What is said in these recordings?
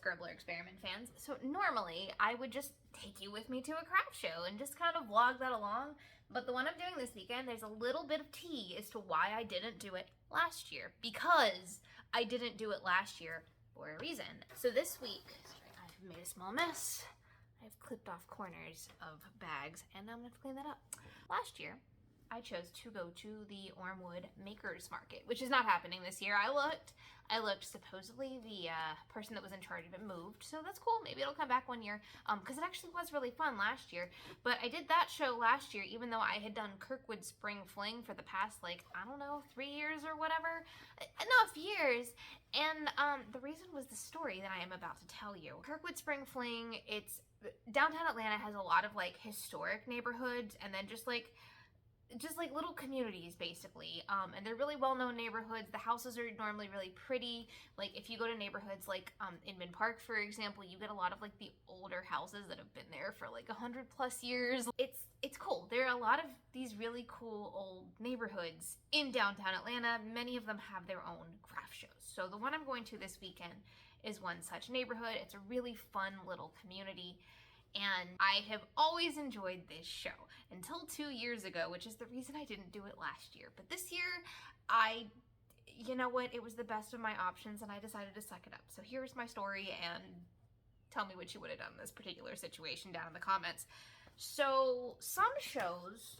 Scribbler Experiment fans. So normally I would just take you with me to a craft show and just kind of vlog that along. But the one I'm doing this weekend, there's a little bit of tea as to why I didn't do it last year. Because I didn't do it last year for a reason. So this week, I've made a small mess. I've clipped off corners of bags and I'm gonna have to clean that up. Last year, I chose to go to the Ormwood Makers Market, which is not happening this year. I looked, supposedly the person that was in charge of it moved, so that's cool. Maybe it'll come back one year, because it actually was really fun last year. But I did that show last year, even though I had done Kirkwood Spring Fling for the past, like, I don't know, 3 years or whatever. Enough years. And the reason was the story that I am about to tell you. Kirkwood Spring Fling, downtown Atlanta has a lot of, like, historic neighborhoods, and then just like little communities basically, and they're really well-known neighborhoods. The houses are normally really pretty. Like if you go to neighborhoods like Inman Park, for example, you get a lot of like the older houses that have been there for like 100+ years. It's cool. There are a lot of these really cool old neighborhoods in downtown Atlanta. Many of them have their own craft shows. So the one I'm going to this weekend is one such neighborhood. It's a really fun little community. And I have always enjoyed this show until 2 years ago, which is the reason I didn't do it last year. But this year, you know what, it was the best of my options and I decided to suck it up. So here's my story and tell me what you would have done in this particular situation down in the comments. So some shows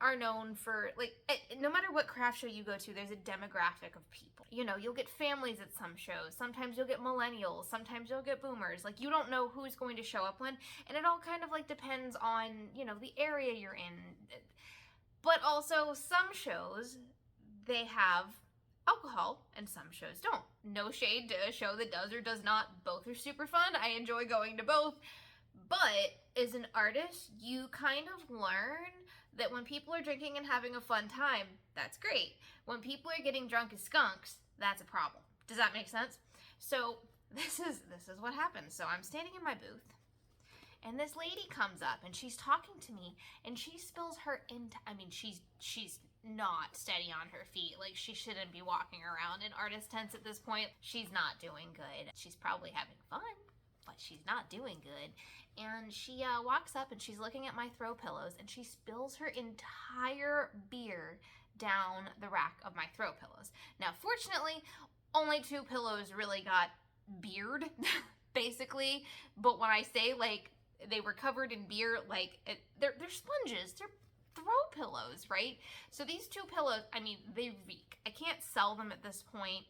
are known for, like, no matter what craft show you go to, there's a demographic of people. You know, you'll get families at some shows. Sometimes you'll get millennials. Sometimes you'll get boomers. Like, you don't know who's going to show up when. And it all kind of, like, depends on, you know, the area you're in. But also, some shows, they have alcohol, and some shows don't. No shade to a show that does or does not. Both are super fun. I enjoy going to both. But as an artist, you kind of learn that when people are drinking and having a fun time, that's great. When people are getting drunk as skunks, that's a problem. Does that make sense? So this is what happens. So I'm standing in my booth, and this lady comes up, and she's talking to me, and she spills her she's not steady on her feet. Like, she shouldn't be walking around in artist tents at this point. She's not doing good. She's probably having fun, but she's not doing good. And she walks up and she's looking at my throw pillows and she spills her entire beer down the rack of my throw pillows. Now, fortunately, only 2 pillows really got beard, basically. But when I say, like, they were covered in beer, like, they're sponges. They're throw pillows, right? So these 2 pillows, I mean, they reek. I can't sell them at this point.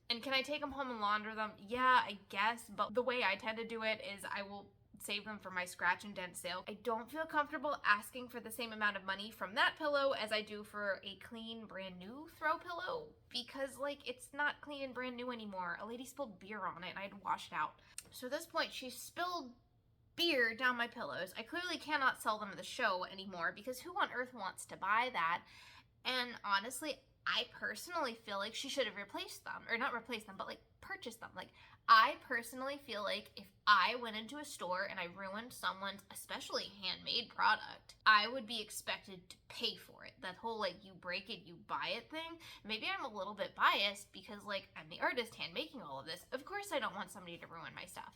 And can I take them home and launder them? Yeah, I guess. But the way I tend to do it is I will save them for my scratch and dent sale. I don't feel comfortable asking for the same amount of money from that pillow as I do for a clean, brand new throw pillow, because, like, it's not clean and brand new anymore. A lady spilled beer on it and I had to wash it out. So at this point, she spilled beer down my pillows. I clearly cannot sell them at the show anymore because who on earth wants to buy that? And honestly, I personally feel like she should have replaced them, or not replaced them, but like purchased them. Like, I personally feel like if I went into a store and I ruined someone's, especially handmade product, I would be expected to pay for it. That whole, like, you break it, you buy it thing. Maybe I'm a little bit biased because, like, I'm the artist hand making all of this. Of course I don't want somebody to ruin my stuff.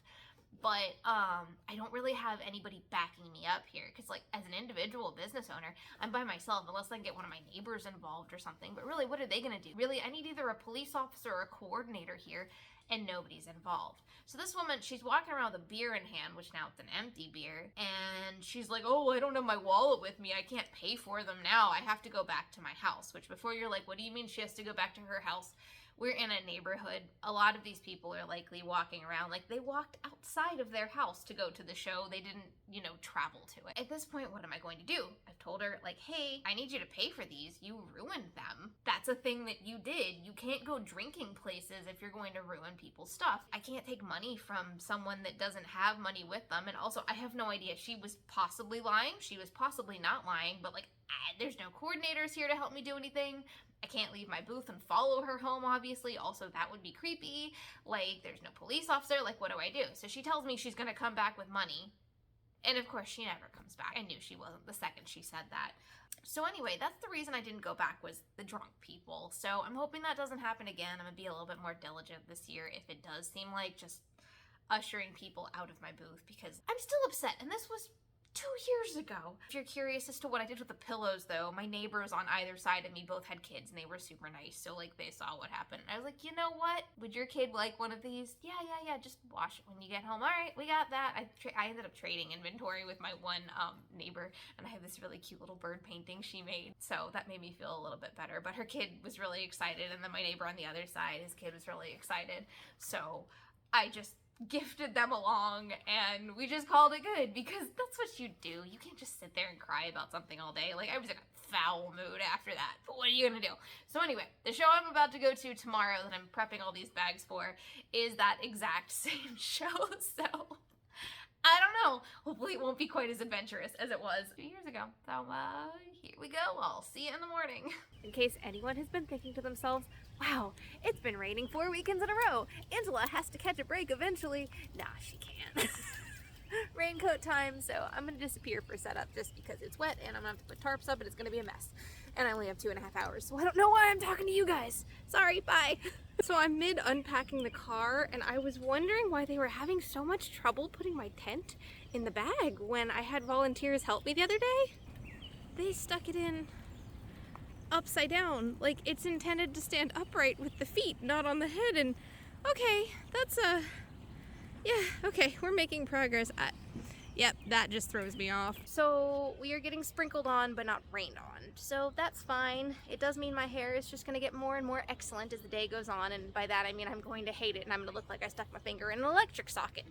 But I don't really have anybody backing me up here because, like, as an individual business owner, I'm by myself unless I can get one of my neighbors involved or something. But really, what are they going to do? Really, I need either a police officer or a coordinator here, and nobody's involved. So this woman, she's walking around with a beer in hand, which now it's an empty beer, and she's like, oh, I don't have my wallet with me. I can't pay for them now. I have to go back to my house, which before you're like, what do you mean she has to go back to her house? We're in a neighborhood. A lot of these people are likely walking around. Like, they walked outside of their house to go to the show. They didn't, you know, travel to it. At this point, what am I going to do? I've told her, like, hey, I need you to pay for these. You ruined them. That's a thing that you did. You can't go drinking places if you're going to ruin people's stuff. I can't take money from someone that doesn't have money with them. And also, I have no idea. She was possibly lying. She was possibly not lying. But, like, there's no coordinators here to help me do anything. I can't leave my booth and follow her home, obviously. Also, that would be creepy. Like, there's no police officer. Like, what do I do? So she tells me she's going to come back with money. And of course, she never comes back. I knew she wasn't the second she said that. So anyway, that's the reason I didn't go back, was the drunk people. So I'm hoping that doesn't happen again. I'm going to be a little bit more diligent this year if it does seem like just ushering people out of my booth because I'm still upset, and this was 2 years ago. If you're curious as to what I did with the pillows though, my neighbors on either side of me both had kids and they were super nice, so like they saw what happened. I was like, you know what? Would your kid like one of these? Yeah, just wash it when you get home. All right, we got that. I ended up trading inventory with my one neighbor, and I have this really cute little bird painting she made, so that made me feel a little bit better. But her kid was really excited, and then my neighbor on the other side, his kid was really excited, so I just gifted them along and we just called it good because that's what you do. You can't just sit there and cry about something all day. Like, I was in a foul mood after that, but what are you gonna do? So anyway, the show I'm about to go to tomorrow that I'm prepping all these bags for is that exact same show. So I don't know, hopefully it won't be quite as adventurous as it was 2 years ago. So here we go. I'll see you in the morning. In case anyone has been thinking to themselves, wow, it's been raining 4 weekends in a row. Angela has to catch a break eventually. Nah, she can't. Raincoat time, so I'm gonna disappear for setup just because it's wet and I'm gonna have to put tarps up and it's gonna be a mess. And I only have 2.5 hours, so I don't know why I'm talking to you guys. Sorry, bye. So I'm mid unpacking the car and I was wondering why they were having so much trouble putting my tent in the bag when I had volunteers help me the other day. They stuck it in upside down, like it's intended to stand upright with the feet, not on the head. And okay, that's yeah, okay, we're making progress. Yep, that just throws me off. So we are getting sprinkled on but not rained on, so that's fine. It does mean my hair is just gonna get more and more excellent as the day goes on, and by that I mean I'm going to hate it and I'm gonna look like I stuck my finger in an electric socket.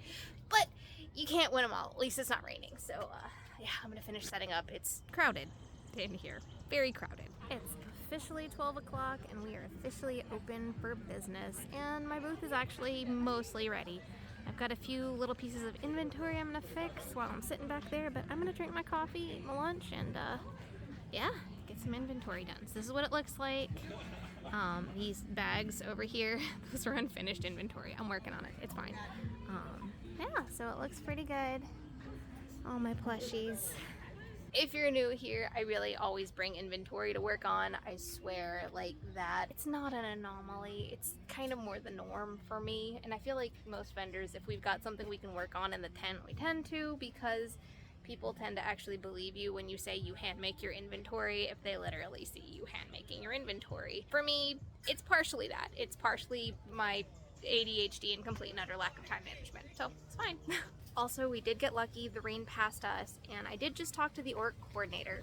But you can't win them all. At least it's not raining. So yeah, I'm gonna finish setting up. It's crowded in here, very crowded. It's officially 12 o'clock and we are officially open for business, and my booth is actually mostly ready. I've got a few little pieces of inventory I'm gonna fix while I'm sitting back there, but I'm gonna drink my coffee, eat my lunch, and yeah, get some inventory done. So this is what it looks like. These bags over here, those are unfinished inventory. I'm working on it, it's fine. Yeah, so it looks pretty good. All my plushies. If you're new here, I really always bring inventory to work on. I swear, like that. It's not an anomaly. It's kind of more the norm for me. And I feel like most vendors, if we've got something we can work on in the tent, we tend to, because people tend to actually believe you when you say you hand make your inventory if they literally see you hand making your inventory. For me, it's partially that. It's partially my ADHD and complete and utter lack of time management. So it's fine. Also, we did get lucky. The rain passed us, and I did just talk to the art coordinator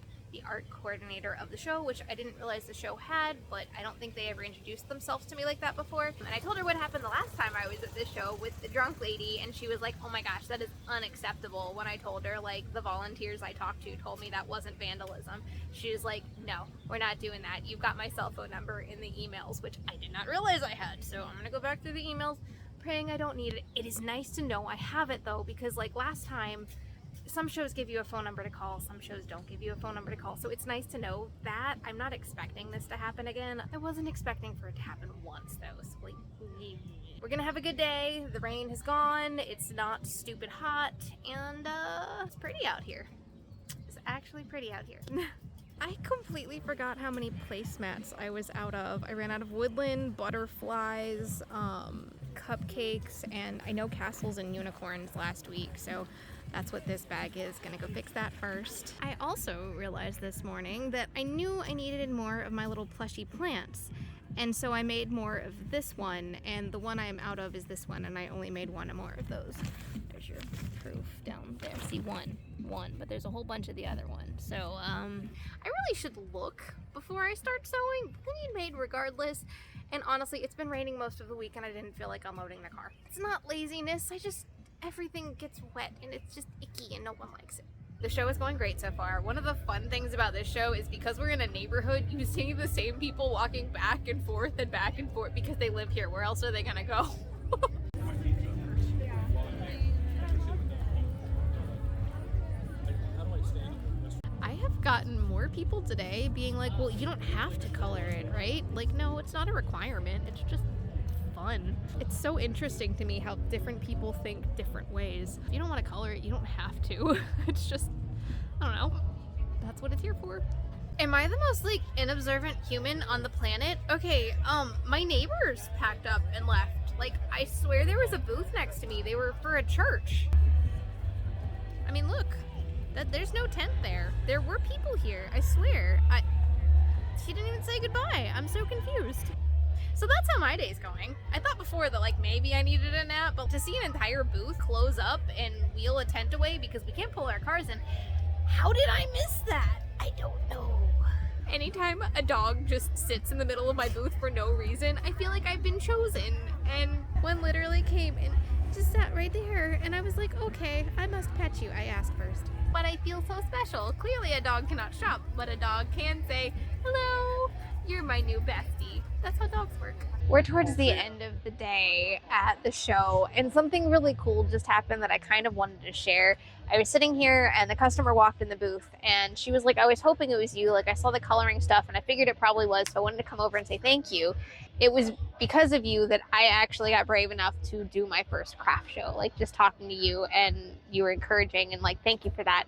of the show, which I didn't realize the show had, but I don't think they ever introduced themselves to me like that before. And I told her what happened the last time I was at this show with the drunk lady, and she was like, oh my gosh, that is unacceptable. When I told her, like, the volunteers I talked to told me that wasn't vandalism. She was like, no, we're not doing that. You've got my cell phone number in the emails, which I did not realize I had. So I'm gonna go back through the emails, praying I don't need it. It is nice to know I have it though, because like last time, some shows give you a phone number to call, some shows don't give you a phone number to call, so it's nice to know that. I'm not expecting this to happen again. I wasn't expecting for it to happen once though, so like, we're gonna have a good day. The rain has gone, it's not stupid hot, and it's pretty out here. It's actually pretty out here. I completely forgot how many placemats I was out of. I ran out of woodland, butterflies, cupcakes, and I know castles and unicorns last week, so that's what this bag is. Gonna go fix that first. I also realized this morning that I knew I needed more of my little plushy plants, and so I made more of this one, and the one I am out of is this one, and I only made one or more of those. There's your proof down there. See, one, but there's a whole bunch of the other one. So I really should look before I start sewing. I need made regardless. And honestly, it's been raining most of the week and I didn't feel like unloading the car. It's not laziness, everything gets wet and it's just icky and no one likes it. The show is going great so far. One of the fun things about this show is because we're in a neighborhood, you see the same people walking back and forth because they live here. Where else are they gonna go? Gotten more people today being like, well, you don't have to color it, right? Like, no, it's not a requirement, it's just fun. It's so interesting to me how different people think different ways. If you don't want to color it, you don't have to. It's just, I don't know, that's what it's here for. Am I the most like inobservant human on the planet? Okay, my neighbors packed up and left Like, I swear there was a booth next to me. They were for a church. I mean, look. There's no tent there. There were people here, I swear. She didn't even say goodbye. I'm so confused. So that's how my day's going. I thought before that, like, maybe I needed a nap, but to see an entire booth close up and wheel a tent away because we can't pull our cars in, how did I miss that? I don't know. Anytime a dog just sits in the middle of my booth for no reason, I feel like I've been chosen. And one literally came and just sat right there, and I was like, okay, I must pet you. I asked first. But I feel so special. Clearly a dog cannot shop, but a dog can say, hello, you're my new bestie. That's how dogs work. We're towards the end of the day at the show, and something really cool just happened that I kind of wanted to share. I was sitting here and the customer walked in the booth and she was like, I was hoping it was you. Like, I saw the coloring stuff and I figured it probably was, so I wanted to come over and say thank you. It was because of you that I actually got brave enough to do my first craft show. Like, just talking to you, and you were encouraging, and like, thank you for that.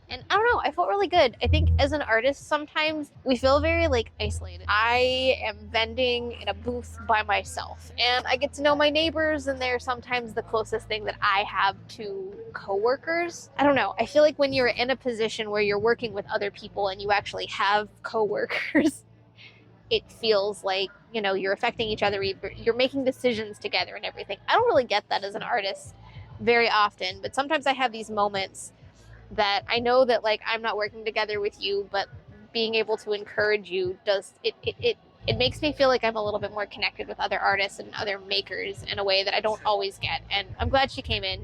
And I don't know, I felt really good. I think as an artist, sometimes we feel very like isolated. I am vending in a booth by myself, and I get to know my neighbors, and they're sometimes the closest thing that I have to coworkers. I don't know, I feel like when you're in a position where you're working with other people and you actually have coworkers, it feels like, you know, you're affecting each other, you're making decisions together and everything. I don't really get that as an artist very often, but sometimes I have these moments that I know that, like, I'm not working together with you, but being able to encourage you does it makes me feel like I'm a little bit more connected with other artists and other makers in a way that I don't always get. And I'm glad she came in.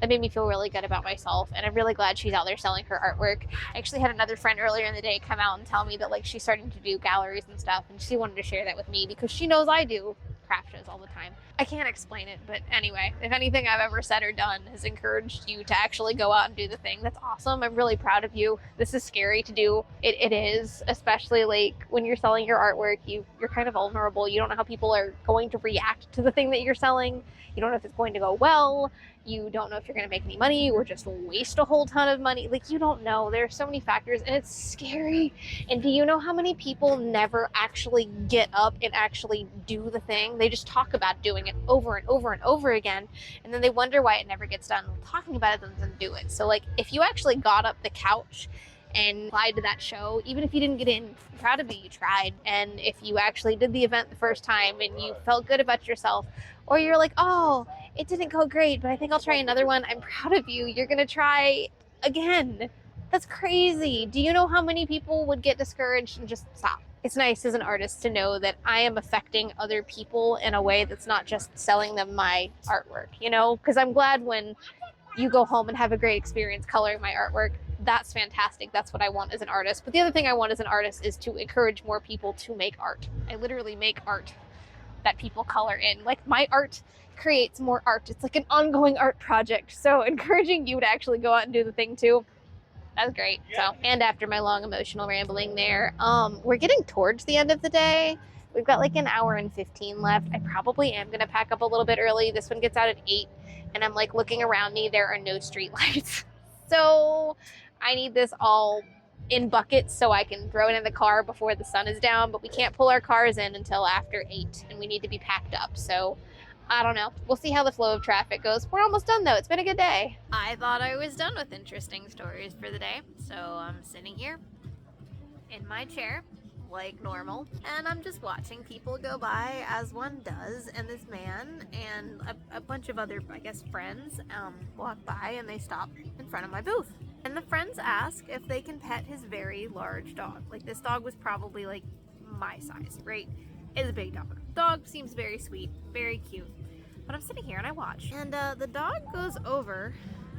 That made me feel really good about myself, and I'm really glad she's out there selling her artwork. I actually had another friend earlier in the day come out and tell me that, like, she's starting to do galleries and stuff, and she wanted to share that with me because she knows I do craft shows all the time. I can't explain it, but anyway, if anything I've ever said or done has encouraged you to actually go out and do the thing, that's awesome. I'm really proud of you. This is scary to do. It is, especially like when you're selling your artwork, you're kind of vulnerable. You don't know how people are going to react to the thing that you're selling. You don't know if it's going to go well. You don't know if you're going to make any money or just waste a whole ton of money. Like, you don't know. There are so many factors, and it's scary. And do you know how many people never actually get up and actually do the thing? They just talk about doing it over and over and over again, and then they wonder why it never gets done. Talking about it doesn't do it. So, like, if you actually got up the couch and applied to that show, even if you didn't get in, I'm proud of you, you tried. And if you actually did the event the first time and you felt good about yourself, or you're like, oh, it didn't go great, but I think I'll try another one, I'm proud of you. You're gonna try again. That's crazy. Do you know how many people would get discouraged and just stop? It's nice as an artist to know that I am affecting other people in a way that's not just selling them my artwork, you know? Because I'm glad when you go home and have a great experience coloring my artwork. That's fantastic. That's what I want as an artist. But the other thing I want as an artist is to encourage more people to make art. I literally make art that people color in. Like, my art creates more art. It's like an ongoing art project. So encouraging you to actually go out and do the thing too, that's great. So, and after my long emotional rambling there, we're getting towards the end of the day. We've got like an hour and 15 left. I probably am gonna pack up a little bit early. This one gets out at 8, and I'm like looking around me, there are no street lights. So I need this all in buckets so I can throw it in the car before the sun is down, but we can't pull our cars in until after 8, and we need to be packed up. So I don't know. We'll see how the flow of traffic goes. We're almost done though. It's been a good day. I thought I was done with interesting stories for the day, so I'm sitting here in my chair like normal, and I'm just watching people go by as one does, and this man and a bunch of other, I guess, friends walk by, and they stop in front of my booth. And the friends ask if they can pet his very large dog. Like, this dog was probably like my size, right? It's a big dog. Dog seems very sweet, very cute. But I'm sitting here and I watch. And the dog goes over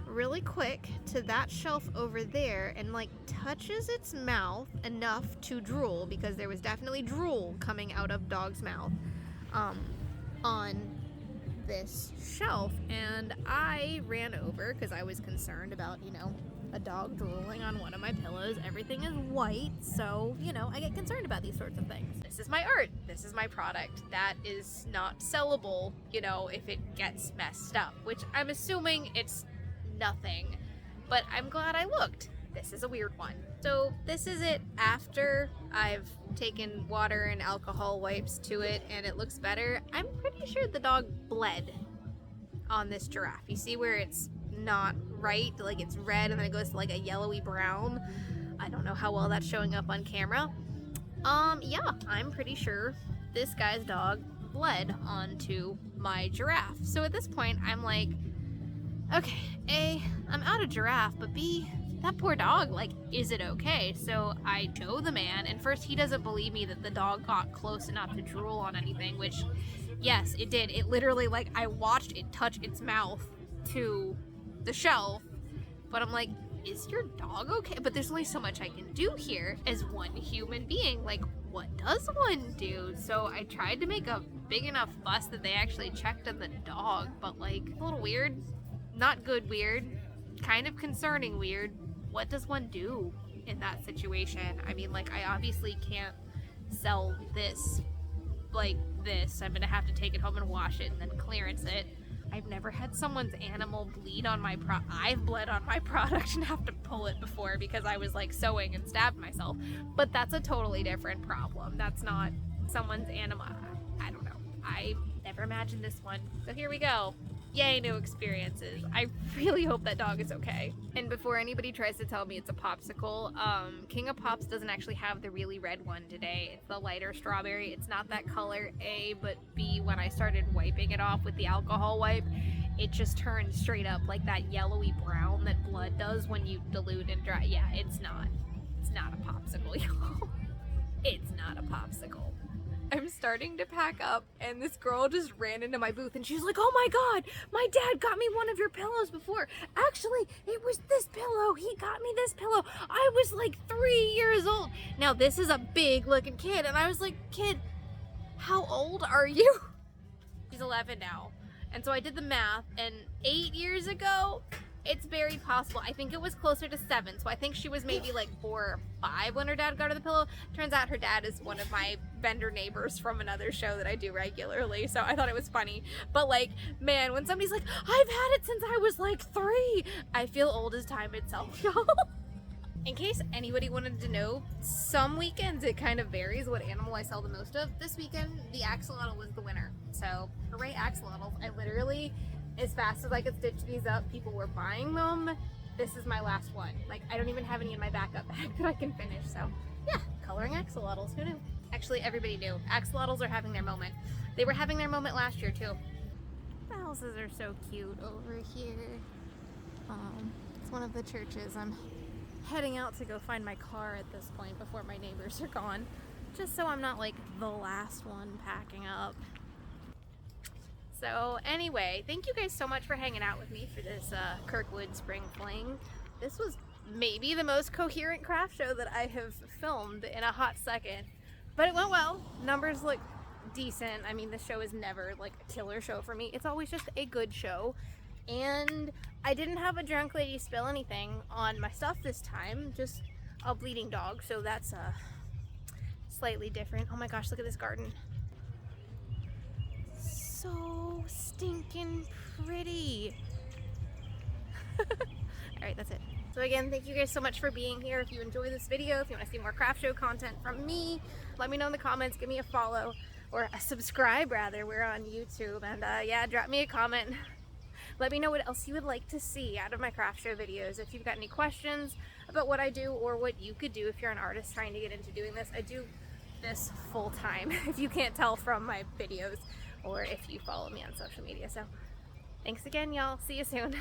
really quick to that shelf over there and like touches its mouth enough to drool, because there was definitely drool coming out of dog's mouth on this shelf. And I ran over because I was concerned about, you know, a dog drooling on one of my pillows. Everything is white, so, you know, I get concerned about these sorts of things. This is my art. This is my product. That is not sellable, you know, if it gets messed up, which I'm assuming it's nothing. But I'm glad I looked. this is a weird one. So this is it after I've taken water and alcohol wipes to it and it looks better. I'm pretty sure the dog bled on this giraffe. You see where it's not right, like it's red and then it goes to like a yellowy brown. I don't know how well that's showing up on camera. Yeah, I'm pretty sure this guy's dog bled onto my giraffe. So at this point, I'm like, okay, A, I'm out of giraffe, but B, that poor dog, like, is it okay? So I show the man, and first he doesn't believe me that the dog got close enough to drool on anything, which, yes, it did. It literally, like, I watched it touch its mouth to the shelf, but I'm like, is your dog okay? But there's only so much I can do here as one human being. Like, what does one do? So I tried to make a big enough fuss that they actually checked on the dog, but like, a little weird, not good weird, kind of concerning weird. What does one do in that situation? I mean, like, I obviously can't sell this like this. I'm gonna have to take it home and wash it and then clearance it. I've never had someone's animal bleed on my I've bled on my product and have to pull it before because I was like sewing and stabbed myself. But that's a totally different problem. That's not someone's animal. I don't know. I never imagined this one. So here we go. Yay, new experiences. I really hope that dog is okay. And before anybody tries to tell me it's a popsicle, King of Pops doesn't actually have the really red one today. It's the lighter strawberry. It's not that color, A, but B, when I started wiping it off with the alcohol wipe, it just turned straight up like that yellowy brown that blood does when you dilute and dry. Yeah, it's not a popsicle, y'all. It's not a popsicle. I'm starting to pack up and this girl just ran into my booth and she's like, oh my god, my dad got me one of your pillows before. Actually, it was this pillow. He got me this pillow. I was like 3 years old. Now this is a big looking kid and I was like, kid, how old are you? She's 11 now. And so I did the math and 8 years ago, it's very possible. I think it was closer to 7. So I think she was maybe like 4 or 5 when her dad got her the pillow. Turns out her dad is one of my vendor neighbors from another show that I do regularly. So I thought it was funny. But like, man, when somebody's like, I've had it since I was like 3, I feel old as time itself, y'all. In case anybody wanted to know, some weekends it kind of varies what animal I sell the most of. This weekend, the axolotl was the winner. So hooray, axolotls. I literally, as fast as I could stitch these up, people were buying them. This is my last one. Like, I don't even have any in my backup bag that I can finish. So yeah, coloring axolotls, who knew? Actually, everybody knew. Axolotls are having their moment. They were having their moment last year too. The houses are so cute over here. It's one of the churches. I'm heading out to go find my car at this point before my neighbors are gone, just so I'm not like the last one packing up. So anyway, thank you guys so much for hanging out with me for this Kirkwood Spring Fling. This was maybe the most coherent craft show that I have filmed in a hot second, but it went well. Numbers look decent. I mean, this show is never like a killer show for me. It's always just a good show. And I didn't have a drunk lady spill anything on my stuff this time, just a bleeding dog, so that's slightly different. Oh my gosh, look at this garden. So stinking pretty. Alright, that's it. So again, thank you guys so much for being here. If you enjoy this video, if you want to see more craft show content from me, let me know in the comments, give me a follow, or a subscribe rather, we're on YouTube, and yeah, drop me a comment. Let me know what else you would like to see out of my craft show videos. If you've got any questions about what I do or what you could do if you're an artist trying to get into doing this. I do this full time, if you can't tell from my videos or if you follow me on social media. So thanks again, y'all. See you soon.